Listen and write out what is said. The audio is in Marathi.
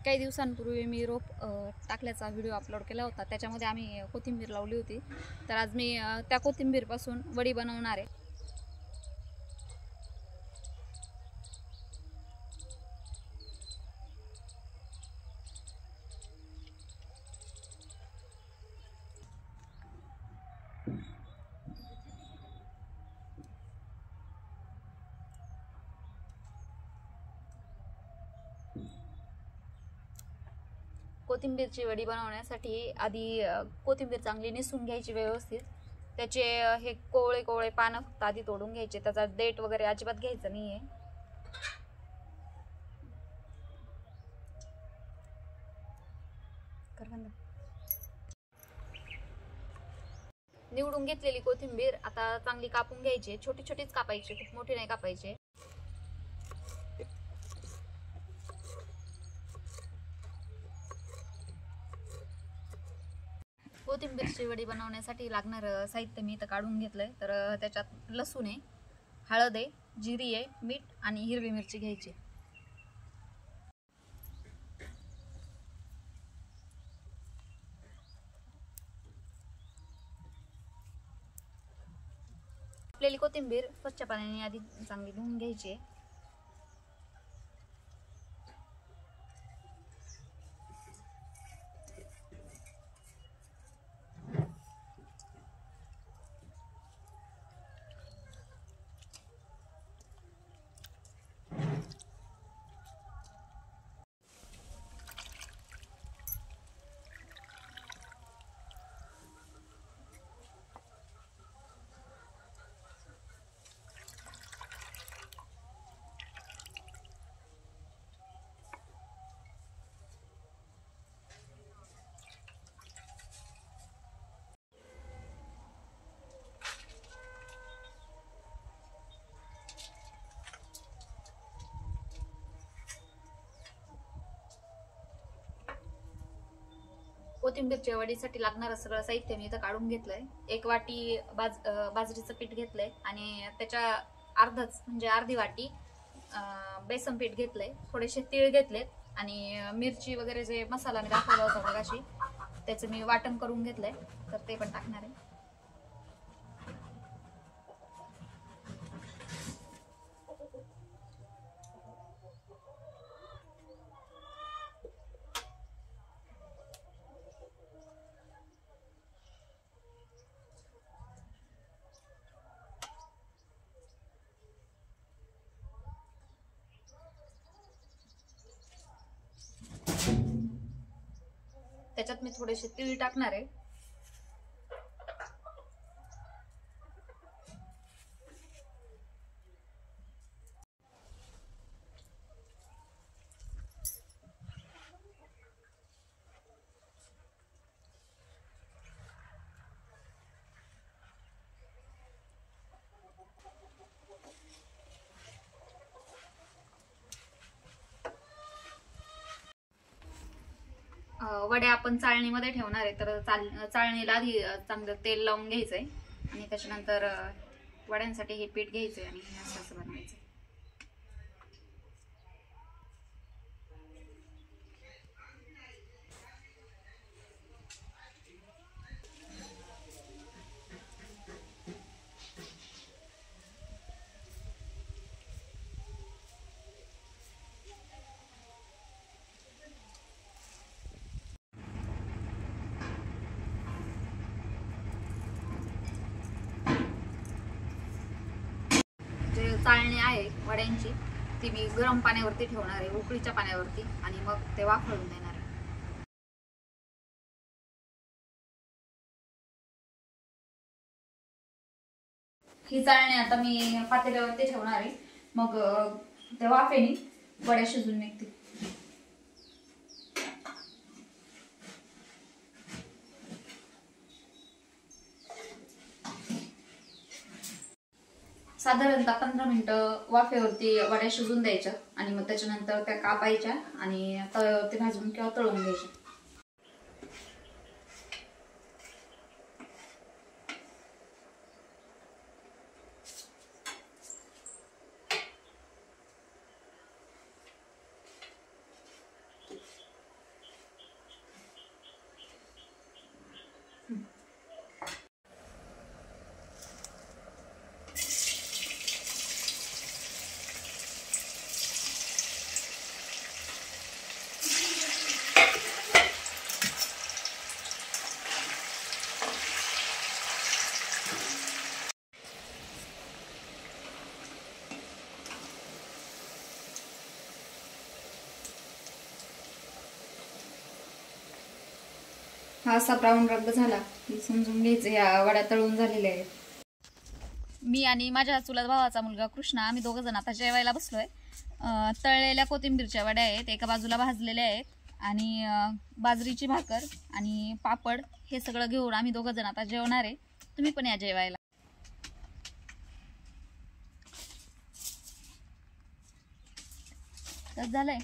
काही दिवसांपूर्वी मी रोप टाकल्याचा व्हिडिओ अपलोड केला होता. त्याच्यामध्ये आम्ही कोथिंबीर लावली होती. तर आज मी त्या कोथिंबीरपासून वडी बनवणार आहे. कोथिंबीरची वडी बनवण्यासाठी आधी कोथिंबीर चांगली निसून घ्यायची व्यवस्थित. त्याचे हे कोवळे कोवळे पानं फक्त आधी तोडून घ्यायचे. त्याचा देठ वगैरे अजिबात घ्यायचं नाहीये. निवडून घेतलेली कोथिंबीर आता चांगली कापून घ्यायची. छोटी छोटीच कापायची, खूप मोठी नाही कापायची. कोथिंबीरची वडी बनवण्यासाठी लागणार साहित्य मी इथं काढून घेतलंय. तर त्याच्यात लसूण आहे, हळद आहे, जिरी आहे, मीठ आणि हिरवी मिरची घ्यायची. आपल्याली कोथिंबीर स्वच्छ पाण्याने आधी चांगली धुवून घ्यायची. कोथिंबीरच्या वडीसाठी लागणारं सगळं साहित्य मी इथं काढून घेतलंय. 1 वाटी बाजरीचं पीठ घेतलंय आणि त्याच्या अर्धच म्हणजे अर्धी वाटी बेसन पीठ घेतलंय. थोडेसे तीळ घेतलेत आणि मिरची वगैरे जे मसाला मी दाखवला होता मगाशी त्याचं मी वाटण करून घेतलंय. तर ते पण टाकणार आहे. त्याच्यात मी थोडेसे तीळ टाकणार आहे. वड्या आपण चाळणीमध्ये ठेवणार आहे. तर चाळणीला आधी चांगलं तेल लावून घ्यायचंय आणि त्याच्यानंतर वड्यांसाठी हे पीठ घ्यायचंय आणि असं बनवायचं. चाळणी आहे वड्यांची ती मी गरम पाण्यावरती ठेवणार आहे, उकळीच्या पाण्यावरती, आणि मग ते वाफळून देणार आहे. ही चाळणी आता मी पातेल्यावरती ठेवणार आहे. मग ते वाफेने वड्या शिजून निघतील. साधारणतः 15 मिनिटं वाफेवरती वड्या शिजून द्यायच्या आणि मग त्याच्यानंतर त्या कापायच्या आणि तव्यावरती भाजून किंवा तळून घ्यायच्या. हा असा ब्राऊन रंग झाला की समजून घ्यायचं या वड्या तळून झालेल्या आहेत. मी आणि माझ्या चुलत भावाचा मुलगा कृष्णा आम्ही दोघं जण आता जेवायला बसलोय. तळलेल्या कोथिंबीरच्या वड्या आहेत, एका बाजूला भाजलेल्या आहेत आणि बाजरीची भाकर आणि पापड हे सगळं घेऊन आम्ही दोघं जण आता जेवणार आहे. तुम्ही पण या जेवायला. तर झालंय.